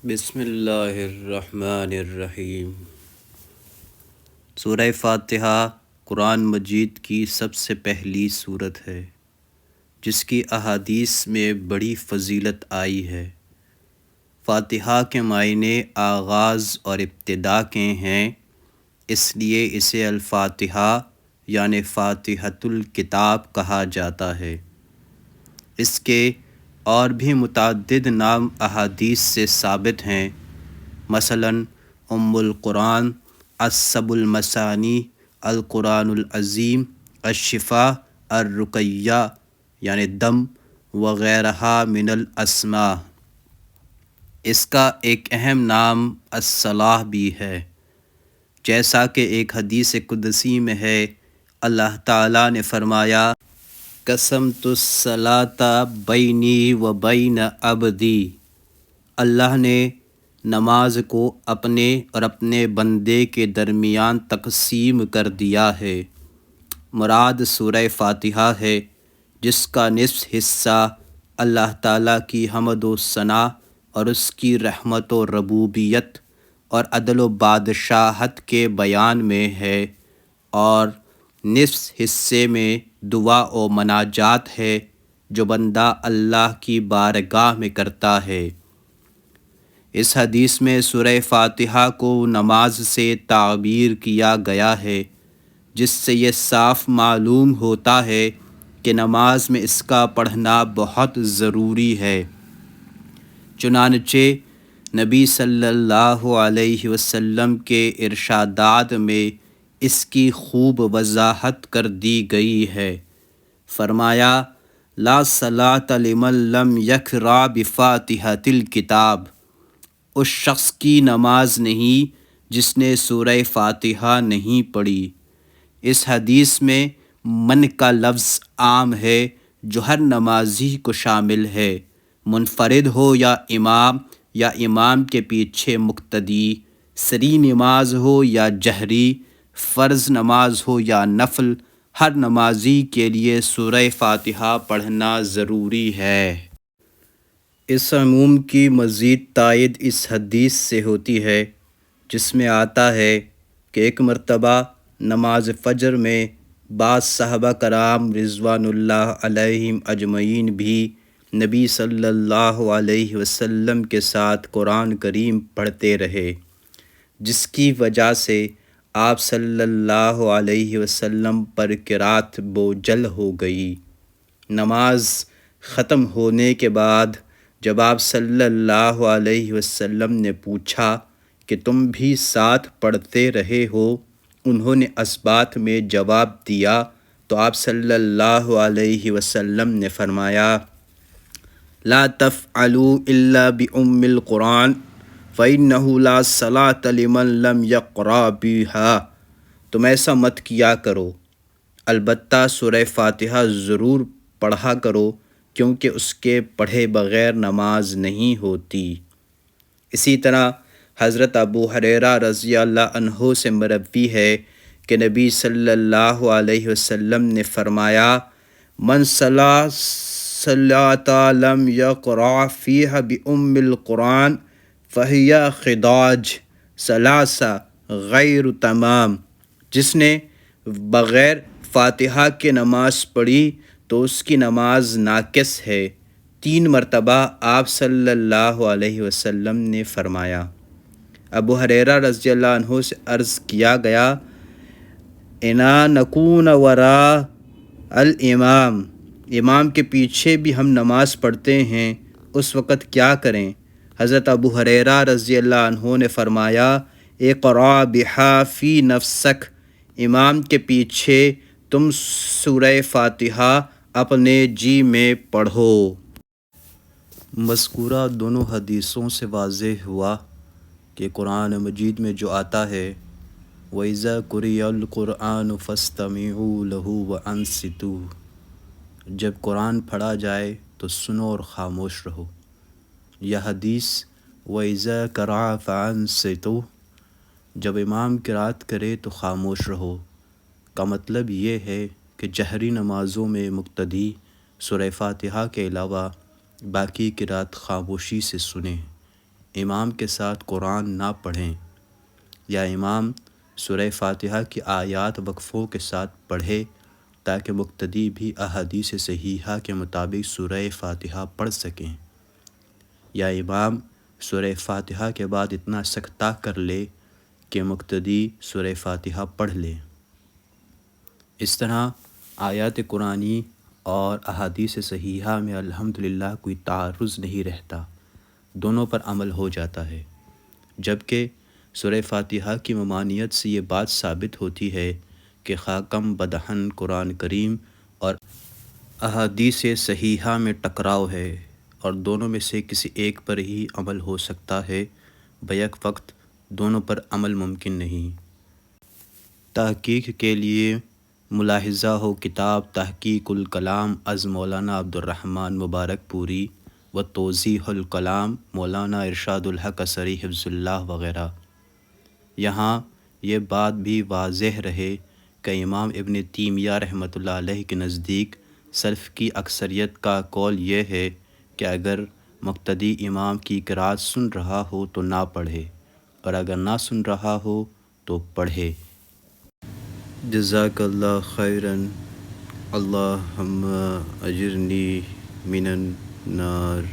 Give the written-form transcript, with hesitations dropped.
بسم اللہ الرحمن الرحیم۔ سورہ فاتحہ قرآن مجید کی سب سے پہلی سورت ہے جس کی احادیث میں بڑی فضیلت آئی ہے۔ فاتحہ کے معنی آغاز اور ابتدا کے ہیں، اس لیے اسے الفاتحہ یعنی فاتحۃ الکتاب کہا جاتا ہے۔ اس کے اور بھی متعدد نام احادیث سے ثابت ہیں، مثلاً ام القرآن، السب المثانی، القرآن العظیم، الشفا، الرقیہ یعنی دم وغیرہ من الاسماء۔ اس کا ایک اہم نام الصلاح بھی ہے، جیسا کہ ایک حدیث قدسی میں ہے، اللہ تعالیٰ نے فرمایا، قسمت الصلاۃ بینی و بین عبدی۔ اللہ نے نماز کو اپنے اور اپنے بندے کے درمیان تقسیم کر دیا ہے۔ مراد سورہ فاتحہ ہے، جس کا نصف حصہ اللہ تعالیٰ کی حمد و ثنا اور اس کی رحمت و ربوبیت اور عدل و بادشاہت کے بیان میں ہے، اور نصف حصے میں دعا و مناجات ہے جو بندہ اللہ کی بارگاہ میں کرتا ہے۔ اس حدیث میں سورہ فاتحہ کو نماز سے تعبیر کیا گیا ہے، جس سے یہ صاف معلوم ہوتا ہے کہ نماز میں اس کا پڑھنا بہت ضروری ہے۔ چنانچہ نبی صلی اللہ علیہ وسلم کے ارشادات میں اس کی خوب وضاحت کر دی گئی ہے۔ فرمایا، لا صلاۃ لمن لم یقرأ بفاتحۃ الکتاب۔ اس شخص کی نماز نہیں جس نے سورہ فاتحہ نہیں پڑھی۔ اس حدیث میں من کا لفظ عام ہے جو ہر نمازی کو شامل ہے، منفرد ہو یا امام کے پیچھے مقتدی، سری نماز ہو یا جہری، فرض نماز ہو یا نفل، ہر نمازی کے لیے سورہ فاتحہ پڑھنا ضروری ہے۔ اس عموم کی مزید تائید اس حدیث سے ہوتی ہے جس میں آتا ہے کہ ایک مرتبہ نماز فجر میں بعض صحابہ کرام رضوان اللہ علیہم اجمعین بھی نبی صلی اللہ علیہ وسلم کے ساتھ قرآن کریم پڑھتے رہے، جس کی وجہ سے آپ صلی اللہ علیہ وسلم پر قرات بوجھل ہو گئی۔ نماز ختم ہونے کے بعد جب آپ صلی اللہ علیہ وسلم نے پوچھا کہ تم بھی ساتھ پڑھتے رہے ہو، انہوں نے اس بات میں جواب دیا تو آپ صلی اللہ علیہ وسلم نے فرمایا، لا تفعلوا الا بأم القرآن فإنه لا صلاة لمن لم يقرأ بها۔ تم ایسا مت کیا کرو، البتہ سورہ فاتحہ ضرور پڑھا کرو، کیونکہ اس کے پڑھے بغیر نماز نہیں ہوتی۔ اسی طرح حضرت ابو ہریرہ رضی اللہ عنہ سے مروی ہے کہ نبی صلی اللہ علیہ وسلم نے فرمایا، من صلی صلاۃ لم یقرأ فیہا بأم القرآن فہی خداج ثلاثہ غیر تمام۔ جس نے بغیر فاتحہ کے نماز پڑھی تو اس کی نماز ناقص ہے، 3 مرتبہ آپ صلی اللہ علیہ وسلم نے فرمایا۔ ابو ہریرہ رضی اللہ عنہ سے عرض کیا گیا، انا نکون وراء الامام، امام کے پیچھے بھی ہم نماز پڑھتے ہیں، اس وقت کیا کریں؟ حضرت ابو ہریرہ رضی اللہ عنہ نے فرمایا، اقرأ بہا فی نفسک، امام کے پیچھے تم سورہ فاتحہ اپنے جی میں پڑھو۔ مذکورہ دونوں حدیثوں سے واضح ہوا کہ قرآن مجید میں جو آتا ہے، وَإِذَا قُرِئَ الْقُرْآنُ فَاسْتَمِعُوا لَهُ وَأَنصِتُوا، جب قرآن پڑھا جائے تو سنو اور خاموش رہو۔ یہ حدیث وَإِذَا قَرَأَ فَأَنصِتُوا، جب امام قرات کرے تو خاموش رہو، کا مطلب یہ ہے کہ جہری نمازوں میں مقتدی سورہ فاتحہ کے علاوہ باقی قرات خاموشی سے سنیں۔ امام کے ساتھ قرآن نہ پڑھیں، یا امام سورہ فاتحہ کی آیات وقفوں کے ساتھ پڑھے تاکہ مقتدی بھی احادیث صحیحہ کے مطابق سورہ فاتحہ پڑھ سکیں، یا امام سورہ فاتحہ کے بعد اتنا سکتہ کر لے کہ مقتدی سورہ فاتحہ پڑھ لے۔ اس طرح آیات قرآنی اور احادیث صحیحہ میں الحمدللہ کوئی تعارض نہیں رہتا، دونوں پر عمل ہو جاتا ہے، جبکہ سورہ فاتحہ کی ممانعت سے یہ بات ثابت ہوتی ہے کہ خاکم بدہن قرآن کریم اور احادیث صحیحہ میں ٹکراؤ ہے، اور دونوں میں سے کسی ایک پر ہی عمل ہو سکتا ہے، بیک وقت دونوں پر عمل ممکن نہیں۔ تحقیق کے لیے ملاحظہ ہو کتاب تحقیق الکلام از مولانا عبدالرحمن مبارک پوری و توضیح الکلام مولانا ارشاد الحق اثری حفظ اللہ وغیرہ۔ یہاں یہ بات بھی واضح رہے کہ امام ابن تیمیہ رحمۃ اللہ علیہ کے نزدیک سلف کی اکثریت کا قول یہ ہے کہ اگر مقتدی امام کی قرأت سن رہا ہو تو نہ پڑھے، اور اگر نہ سن رہا ہو تو پڑھے۔ جزاک اللہ خیراً، اللہم اجرنی من النار۔